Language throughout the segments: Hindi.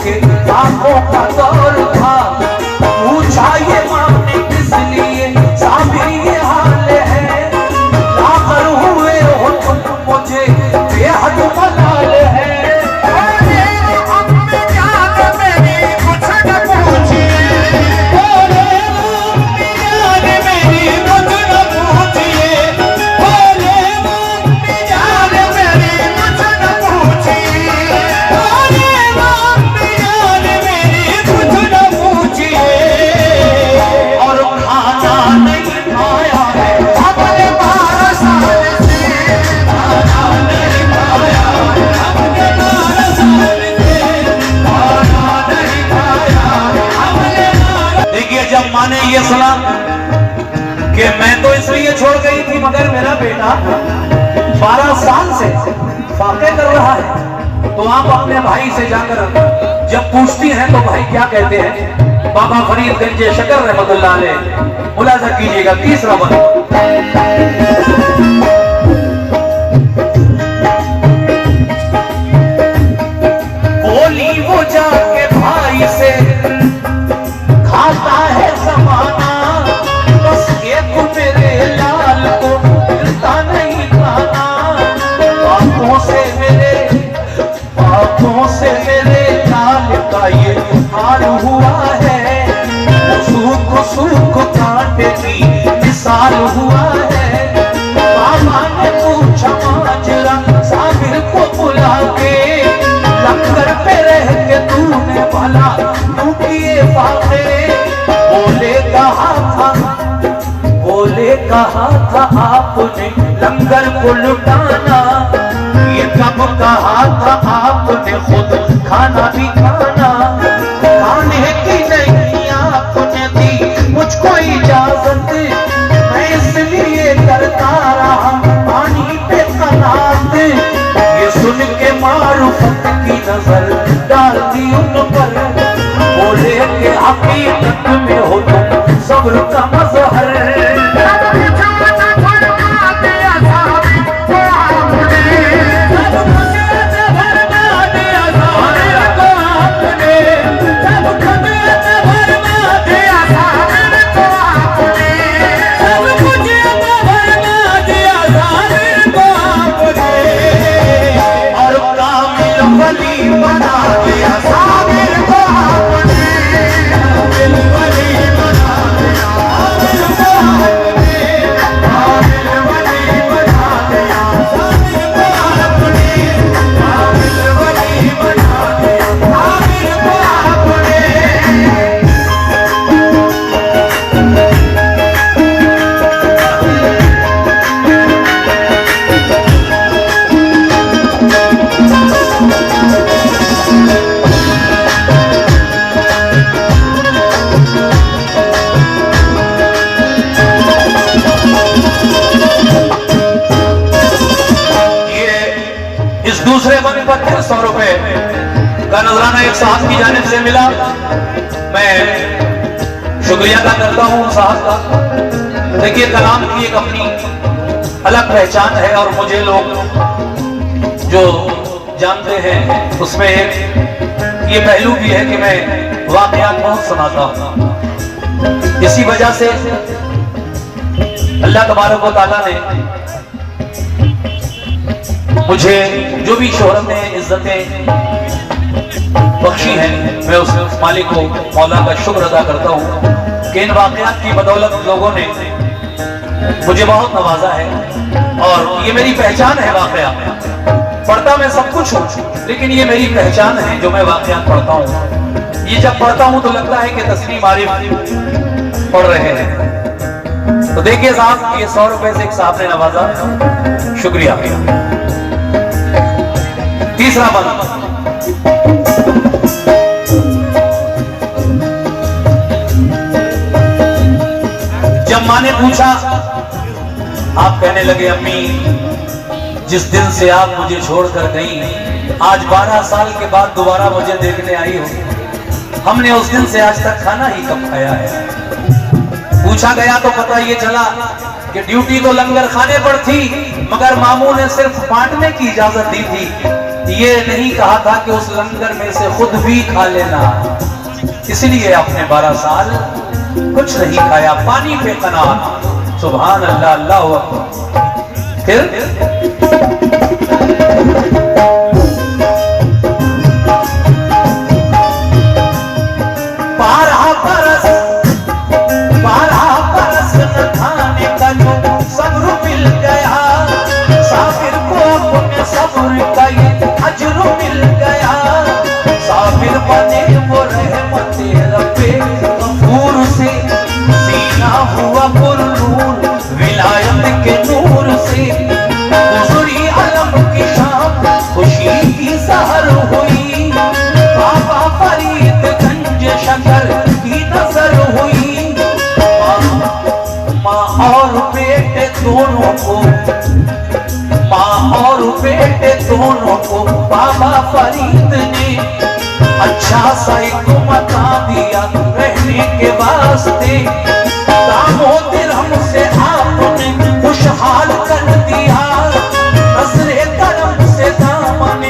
के आंखों का दौर था। पूछा ये माँ ने किस लिए साबिर ये हाल है, लाकर हुए हो तुम मुझे बेहद मलाल है। माने ये सुना कि मैं तो इसलिए छोड़ गई थी मगर मेरा बेटा 12 साल से फाके कर रहा है, तो आप अपने भाई से जाकर जब पूछती हैं तो भाई क्या कहते हैं। बाबा फरीदगंज शकर रहमतुल्लाह अलैह, मुलाजा कीजिएगा तीसरा बंद। बोली वो जाके भाई से खाता है ज़माना, बस एक मेरे लाल को मिलता नहीं खाना। बातों से मेरे लाल का ये हाल हुआ है, सूख कांटे की मिसाल हुआ है। बाबा ने पूछा माजरा साबिर को बुला के, लंगर पे रह के तूने भला तू किए फाके। बोले कहा था आपने लंगर को लुटाना, ये कब कहा था आपने खुद खाना भी खाना। खाने की नहीं आपने दी मुझको इजाजत, मैं इसलिए करता रहा पानी पे कनात। ये सुन के मारूफत की नजर डालती उन पर, बोले के हकीकत में हो तुम सब्र का मज़हर। दूसरे बंद पर 100 रुपए का नजराना एक साहब की जानिब से मिला। मैं शुक्रिया अदा करता हूँ साहब का। देखिए कलाम की एक अपनी अलग पहचान है और मुझे लोग जो जानते हैं उसमें एक ये पहलू भी है कि मैं वाकयात बहुत सुनाता हूँ। इसी वजह से अल्लाह तबारक व तआला ने मुझे जो भी शोहरतें इज्जतें बख्शी हैं, मैं उस मालिक को मौला का शुक्र अदा करता हूँ कि इन वाकयात की बदौलत लोगों ने मुझे बहुत नवाजा है और ये मेरी पहचान है। वाकया पढ़ता मैं सब कुछ हूँ, लेकिन ये मेरी पहचान है जो मैं वाकयात पढ़ता हूँ। ये जब पढ़ता हूँ तो लगता है कि तस्लीम आरिफ पढ़ रहे हैं। तो देखिए साहब, ये 100 रुपए से एक साहब ने नवाजा, शुक्रिया। तीसरा बंद। जब माँ ने पूछा, आप कहने लगे अम्मी जिस दिन से आप मुझे छोड़कर गई, आज 12 साल के बाद दोबारा मुझे देखने आई हो। हमने उस दिन से आज तक खाना ही कब खाया है। पूछा गया तो पता ये चला कि ड्यूटी तो लंगर खाने पर थी, मगर मामू ने सिर्फ बांटने की इजाजत दी थी। ये नहीं कहा था कि उस लंगर में से खुद भी खा लेना, इसलिए अपने 12 साल कुछ नहीं खाया, पानी पे कनात। सुभान अल्लाह, अल्लाहु अकबर। फिर दोनों को बाबा फरीद ने अच्छा सा एक मकान दिया रहने के वास्ते। दामों दिरहम से आपने खुशहाल कर दिया, नजरे करम से दामन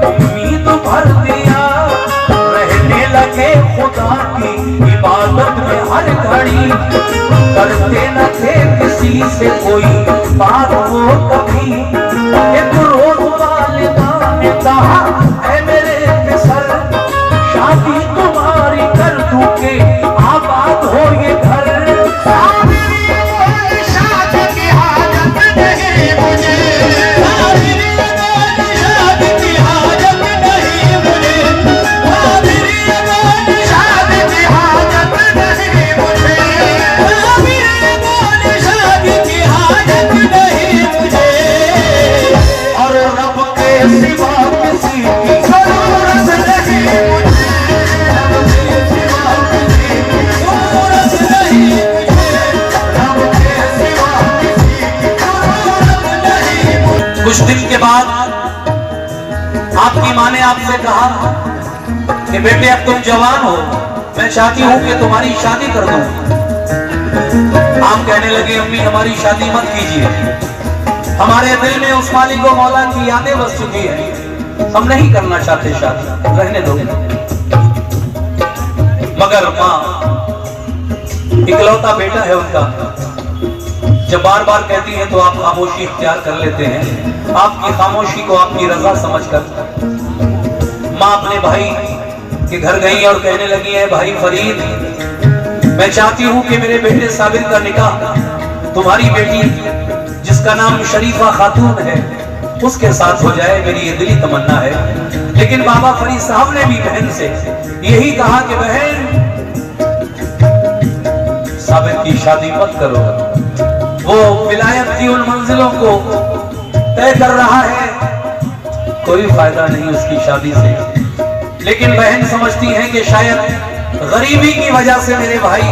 उम्मीद भर दिया। रहने लगे खुदा की इबादत में हर घड़ी, करते न थे किसी से कोई बात वो कभी। एक रोज वालिदा ने कहा, ऐ मेरे पिसर, शादी तुम्हारी कर दूं के आबाद हो ये घर। शादी की हाजत नहीं मुझे, शादी की हाजत नहीं मुझे, शादी की हाजत नहीं मुझे, शादी की हाजत नहीं मुझे। और रब के सिवा किसी की जरूरत नहीं मुझे, रब के सिवा किसी की जरूरत नहीं मुझे, रब के सिवा किसी की जरूरत नहीं मुझे। कुछ दिन के बाद आपकी माँ ने आपसे कहा कि बेटे अब तुम जवान हो, मैं चाहती हूँ कि तुम्हारी शादी कर दूं। आप कहने लगे, अम्मी हमारी शादी मत कीजिए, हमारे दिल में उस मालिक व मौला की यादें बस चुकी है, हम नहीं करना चाहते शादी, रहने दो। मगर माँ, इकलौता बेटा है उनका, जब बार बार कहती है तो आप खामोशी इख्तियार कर लेते हैं। आपकी खामोशी को आपकी रजा समझकर माँ अपने भाई के घर गई और कहने लगी है, भाई फरीद, मैं चाहती हूँ कि मेरे बेटे साबिर का निकाह तुम्हारी बेटी जिसका नाम शरीफा खातून है उसके साथ हो जाए, मेरी ये दिली तमन्ना है। लेकिन बाबा फरीद साहब ने भी बहन से यही कहा कि बहन, साबिर की शादी मत करो, वो विलायत की उन मंजिलों को तय कर रहा है, कोई फायदा नहीं उसकी शादी से। लेकिन बहन समझती है कि शायद गरीबी की वजह से मेरे भाई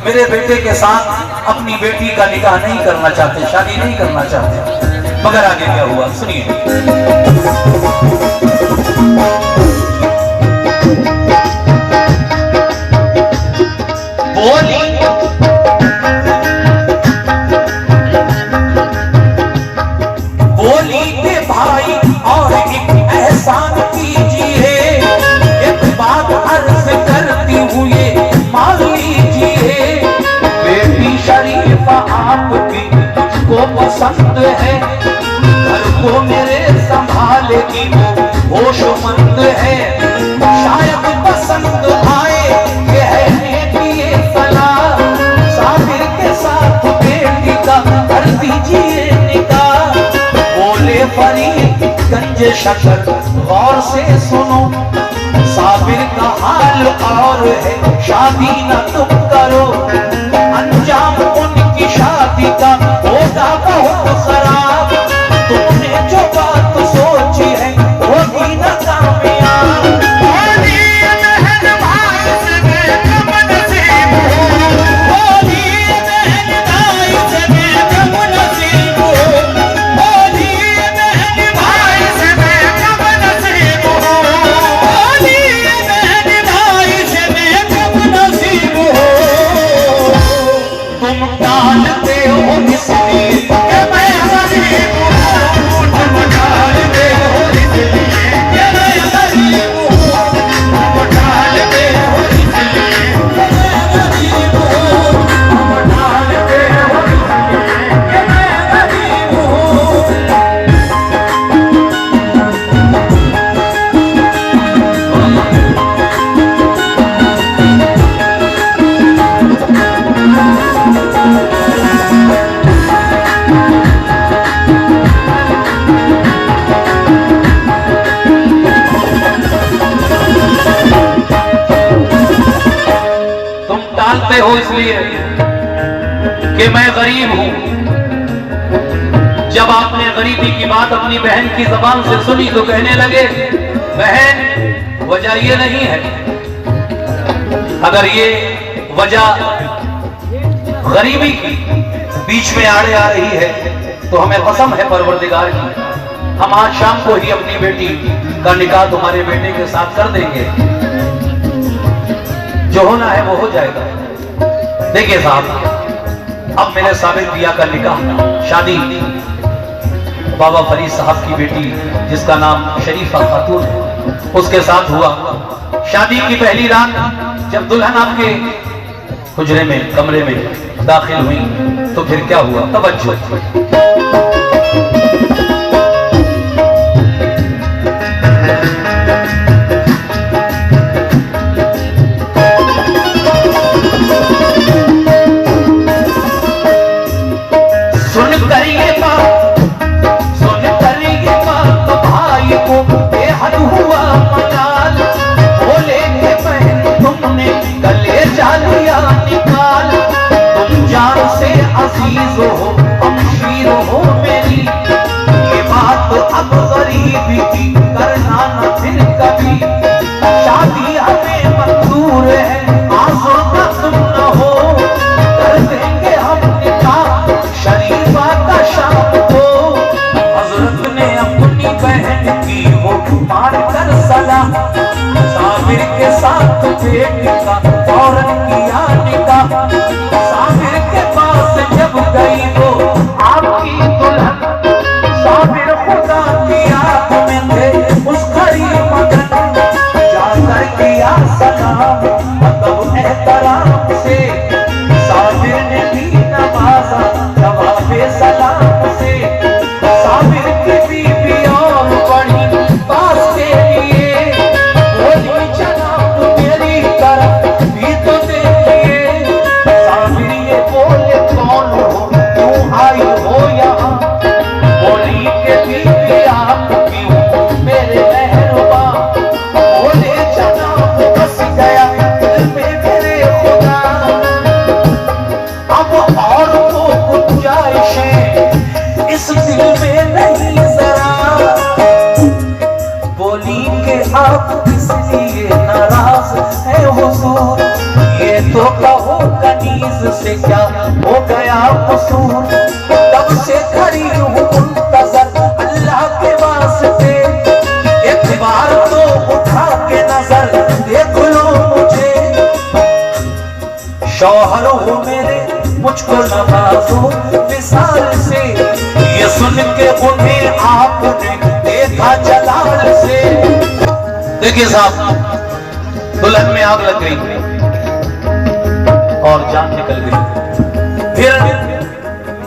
मेरे बेटे के साथ अपनी बेटी का निकाह नहीं करना चाहते, शादी नहीं करना चाहते। मगर आगे क्या हुआ सुनिए। बोली के भाई और एक एहसान कीजिए, एक बात अर्ज करती हुए मान लीजिए, बेटी शरीफा आपकी मुझको पसंद है, घर को मेरे संभालेगी वो होशमंद है, शायद पसंद आए कहने की ये सलाह, साबिर के साथ बेटी का कर दीजिए निकाह। बोले फरीद गंज शकर गौर से सुनो, साबिर का हाल और है, शादी न तुम करो, अंजाम उनकी शादी का होगा बहुत खराब, तुमने जो बात सोची है होगी न कामयाब। काटते हो इसलिए कि मैं गरीब हूं। जब आपने गरीबी की बात अपनी बहन की जबान से सुनी तो कहने लगे, बहन वजह ये नहीं है, अगर ये वजह गरीबी की बीच में आड़े आ रही है तो हमें कसम है परवरदिगार की, हम आज शाम को ही अपनी बेटी का निकाह तुम्हारे बेटे के साथ कर देंगे, जो होना है वो हो जाएगा। देखिए साहब, अब मेरे साबिर पिया का निकाह, शादी बाबा फरीद साहब की बेटी जिसका नाम शरीफा खातून है उसके साथ हुआ। शादी की पहली रात जब दुल्हन आपके हुजरे में कमरे में दाखिल हुई तो फिर क्या हुआ, तवज्जो। साबिर के साथ बेटी का फौरन किया निकाह। साबिर के पास जब गई वो आपकी दुल्हन, साबिर खुदा की आंख में थे उस खड़ी मगन, जाकर किया सलाम मतलब एहतराम से, साबिर ने भी नवाजा जवाबे सलाम से। साबिर की बीबी और बड़ी पास के लिए बोली, जनाब मेरी तरफ भी तो देखिए। साबिर ये बोले, कौन हो, क्यों आई हो यहाँ? बोली के बीबी आप क्यों मेरे मेहरबा। बोले जनाब बस गया दिल में मेरे खुदा, अब और तो गुंजाइशें इस दिल में नहीं जरा। बोली के आप इसलिए नाराज है हुजूर, ये तो कहो कनीज से क्या हो गया कसूर। तब से खड़ी हूँ मुंतजर अल्लाह के वास्ते, एक बार तो उठा के नजर देख लो मुझे। शौहर हो मेरे मुझको नवाजो विसाल से, ये सुन के उन्हें आपने देखा जलाल से। देखिए साहब, दुल्हन में आग लग गई और जान निकल गई। फिर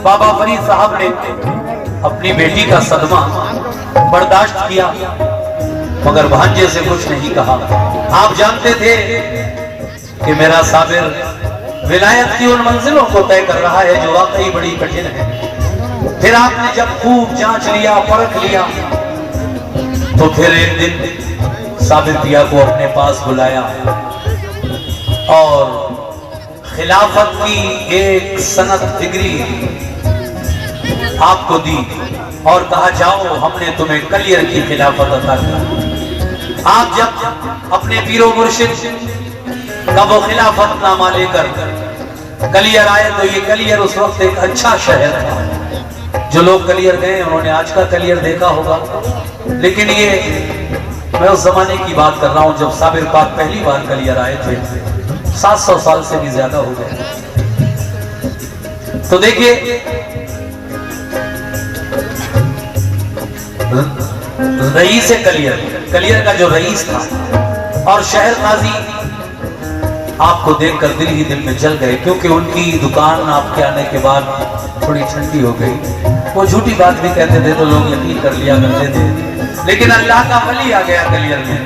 बाबा फरीद साहब ने अपनी बेटी का सदमा बर्दाश्त किया मगर भांजे से कुछ नहीं कहा। आप जानते थे कि मेरा साबिर विलायत की उन मंजिलों को तय कर रहा है जो वाकई बड़ी कठिन है। फिर आपने जब खूब जांच लिया, परख लिया, तो फिर एक दिन साबिर पिया को अपने पास बुलाया और खिलाफत की एक सनद डिग्री आपको दी और कहा, जाओ हमने तुम्हें कलियर की खिलाफत अता की। आप जब अपने पीरो मुर्शिद का वो खिलाफतनामा लेकर कलियर आए तो ये कलियर उस वक्त एक अच्छा शहर था। जो लोग कलियर गए उन्होंने आज का कलियर देखा होगा, लेकिन ये मैं उस जमाने की बात कर रहा हूं जब साबिर पाक पहली बार कलियर आए थे। 700 साल से भी ज्यादा हो गए। तो देखिए, रईस कलियर का जो रईस था और शहर काजी आपको देखकर दिल ही दिल में जल गए, क्योंकि उनकी दुकान आपके आने के बाद थोड़ी ठंडी हो गई। वो झूठी बात भी कहते थे तो लोग यकीन कर लिया करते थे, लेकिन अल्लाह का वली आ गया कलियर में।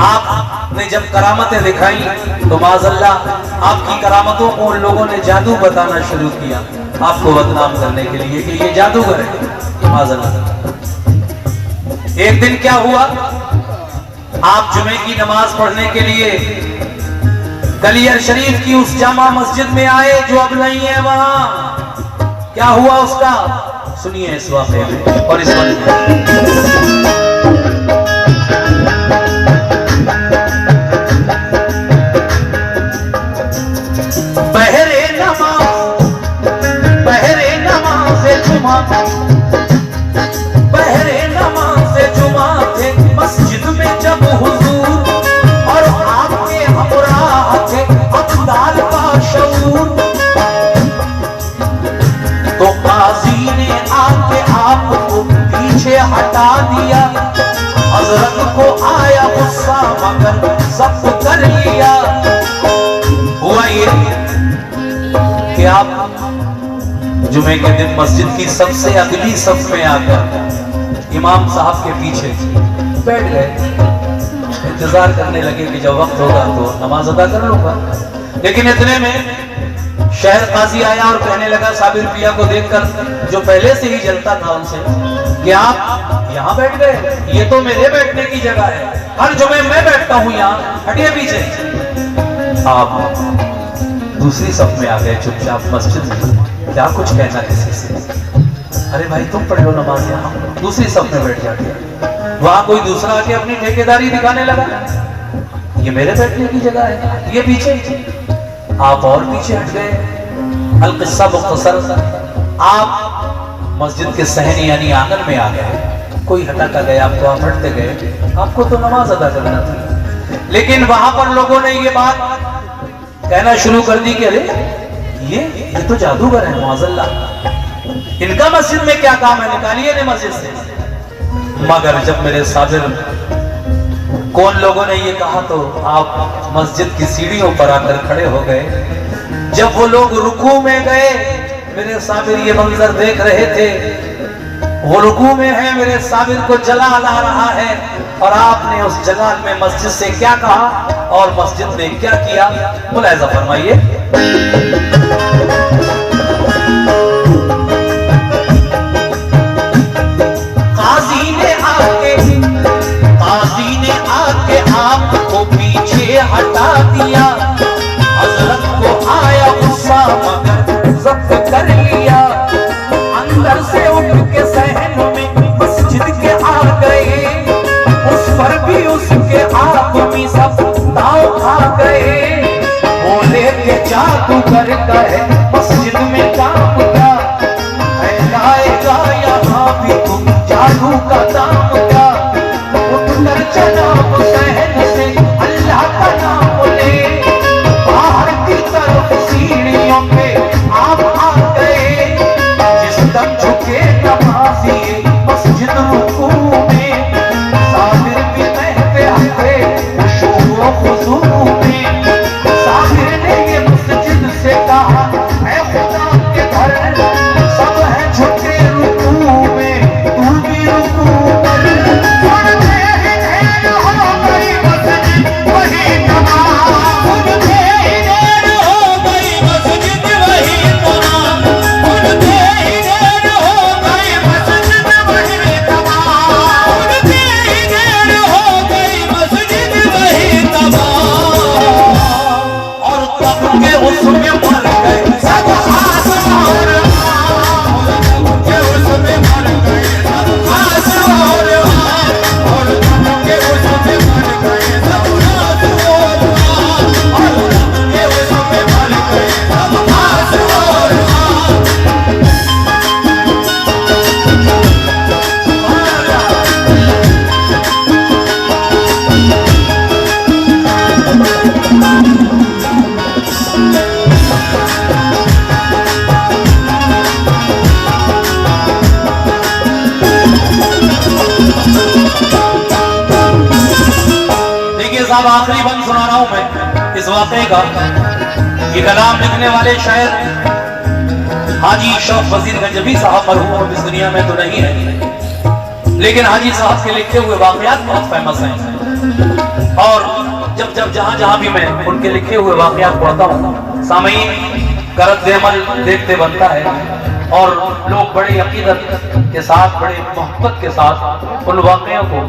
आपने जब करामतें दिखाई तो माज़अल्लाह आपकी करामतों को उन लोगों ने जादू बताना शुरू किया आपको बदनाम करने के लिए कि ये जादूगर है। माज़अल्लाह एक दिन क्या हुआ, आप जुमे की नमाज पढ़ने के लिए गलियर शरीफ की उस जामा मस्जिद में आए जो अब नहीं है वहां। क्या हुआ उसका, सुनिए इस वाक़े में और इस वक्त पहरे नमाज़ जुमा, पहरे नमाज़ जुमा थे मस्जिद में जब हुजूर, और आपके हमराह थे अब्दाल का शऊर। तो काजी ने आके आपको पीछे हटा दिया, हजरत को आया गुस्सा मगर जब्त कर लिया। हुआ ये कि आप जुमे के दिन मस्जिद की सबसे अगली सफ में आकर इमाम साहब के पीछे बैठ गए, इंतजार करने लगे कि जब वक्त होगा तो नमाज अदा कर लूंगा। लेकिन इतने में शहर काजी आया और कहने लगा साबिर पिया को देखकर, जो पहले से ही जलता था उनसे, कि आप यहाँ बैठ गए, ये तो मेरे बैठने की जगह है, हर जुमे मैं बैठता हूँ यहाँ, हटिए पीछे। आप दूसरी सफ में आ गए चुपचाप मस्जिद में, क्या कुछ कहना किसी से? अरे भाई तुम पढ़ लो नमाज यहाँ, दूसरी सफ में बैठ जाते। वहां कोई दूसरा आके अपनी ठेकेदारी दिखाने लगा, ये मेरे बैठने की जगह है, ये पीछे। आप और पीछे हट गए। अल किस्सा मुख्तसर, आप मस्जिद के सहन यानी आंगन में आ गए, कोई हटा कर गया आपको, आप हटते गए, आपको तो नमाज अदा करना था। लेकिन वहां पर लोगों ने ये बात कहना शुरू कर दी कि अरे ये तो जादूगर है, माज़अल्लाह, इनका मस्जिद में क्या काम है, निकालिए ने मस्जिद से। मगर जब मेरे साबिर कौन लोगों ने ये कहा तो आप मस्जिद की सीढ़ियों पर आकर खड़े हो गए। जब वो लोग रुकू में गए, मेरे साबिर ये मंजर देख रहे थे, वो रुकू में है, मेरे साबिर को जलाल आ रहा है, और आपने उस जलाल में मस्जिद से क्या कहा और मस्जिद ने क्या किया, मुलाहिजा फरमाइए। काजी ने आके आपको पीछे हटा दिया, हजरत को आया गुस्सा मगर जब्त कर लिया। अंदर से उठ के सहन में मस्जिद के आ गए, उस पर भी उसके आदमी सब दाव खा गए। बोले के जादूगर का है मस्जिद में काम क्या, फैलाएगा यहाँ भी तुम जादू का दाम क्या। उठकर जनाब सहन से अल्लाह का नाम ले, बाहर की तरफ सीढ़ियों पे आप आ गए। जिस तक झुके नमाज़ी मस्जिद रुकू में, साबिर भी महते हटे खुशू खुशू में। साबिर ने ये मस्जिद से कहा, ऐ खुदा के घर सब है झुके रुकू में, तू भी रुकू कर। साहब आखिरी बंद सुना रहा हूं मैं इस वाक़े का। ये कलाम लिखने वाले शायर हाजी शौफ वजीर गंजवी साहब मरहूम इस दुनिया में तो नहीं है, लेकिन हाजी साहब के लिखे हुए वाक़यात बहुत फेमस हैं। और जब जब जहां जहां भी मैं उनके लिखे हुए वाक़यात पढ़ता हूँ, सामईन का रद्द-ए-अमल देखते बनता है, और लोग बड़े अकीदत के साथ, बड़े मोहब्बत के साथ उन वाक़यों को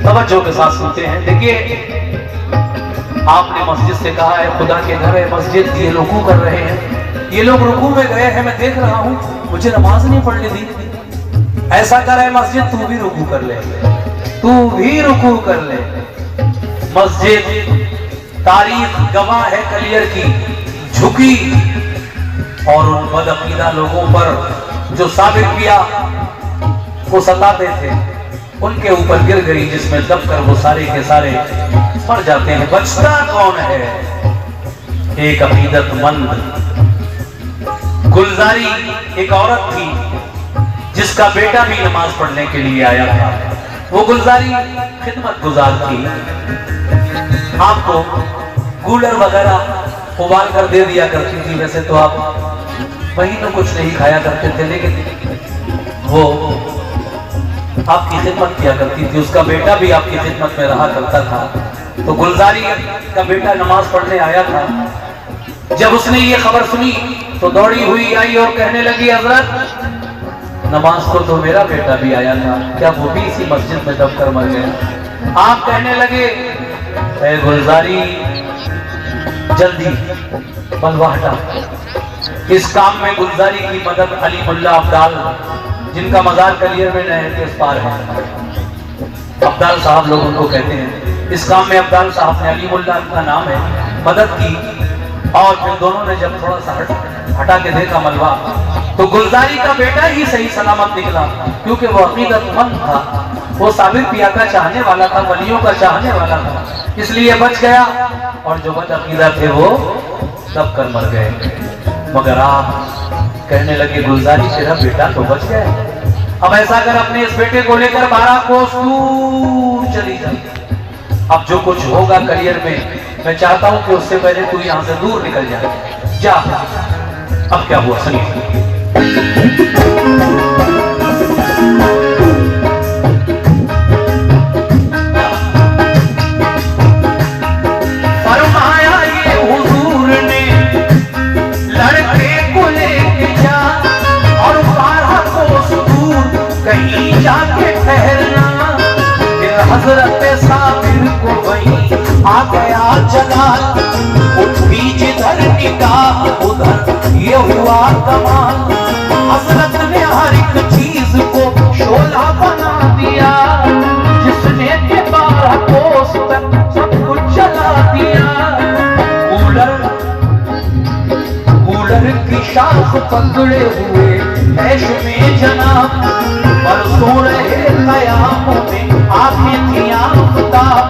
तवज्जो के साथ सुनते हैं। देखिए आपने मस्जिद से कहा है खुदा के घर है मस्जिद, ये रुकू कर रहे हैं, ये लोग रुकू में गए हैं, मैं देख रहा हूं, मुझे नमाज नहीं पढ़ने दी। ऐसा कर रहे मस्जिद, तू भी रुकू कर ले, तू भी रुकू कर ले। मस्जिद तारीख गवाह है कलियर की, झुकी और उन बदअकीदा लोगों पर जो साबित किया वो सताते थे उनके ऊपर गिर गई, जिसमें दब कर वो सारे के सारे मर जाते हैं। बचता कौन है? एक अकीदतमंद गुलजारी एक औरत थी जिसका बेटा भी नमाज पढ़ने के लिए आया था। वो गुलजारी खिदमत गुजार थी, आपको कूलर वगैरह उबाल कर दे दिया करती थी। वैसे तो आप महीनों कुछ नहीं खाया करते थे, लेकिन वो आपकी खिदमत किया करती थी, उसका बेटा भी आपकी खिदमत में रहा करता था। तो गुलजारी का बेटा नमाज पढ़ने आया था। जब उसने ये खबर सुनी तो दौड़ी हुई आई और कहने लगी, हजरत नमाज को तो मेरा बेटा भी आया था, क्या वो भी इसी मस्जिद में दब कर मर गया? आप कहने लगे, ए गुलजारी जल्दी मलबा हटा। इस काम में गुलजारी की मदद अली मुल्ला अब्दाल, जिनका मजार कलियर में नहर के उस पार है, अब्दाल साहब लोग उनको कहते हैं। इस काम में अब्दाल साहब ने, अली मुल्ला का नाम है, मदद की। और फिर दोनों ने जब थोड़ा सा हटा के देखा मलबा, तो गुलजारी का बेटा ही सही सलामत निकला, क्योंकि वो अकीदतमंद था, वो साबिर पिया का चाहने वाला था, वलियों का चाहने वाला था, इसलिए बच गया। और जो बदअकीदा थे वो दब कर मर गए। मगर आप कहने लगे, गुलजारी तेरा बेटा तो बच गया, अब ऐसा कर अपने इस बेटे को लेकर 12 कोस दूर चली जा। अब जो कुछ होगा करियर में, मैं चाहता हूं कि उससे पहले तू यहां से दूर निकल जाए। जा। अब क्या हुआ सुनिए। फरमाया ये हुजूर ने, लड़के को लेके जा और 12 कोस दूर कहीं जाके ठहरना। फिर हजरत साबिर को वहीं आ गया जलाल, उठी जिधर निगाह उधर ये हुआ कमाल। हजरत ने हर एक चीज को शोला बना दिया, जिसने के 12 कोस तक सब कुछ जला दिया। कूलर की शाख पकड़े हुए ऐश में जनाब, पर सो रहे कयामों में आंखें थी आफताब।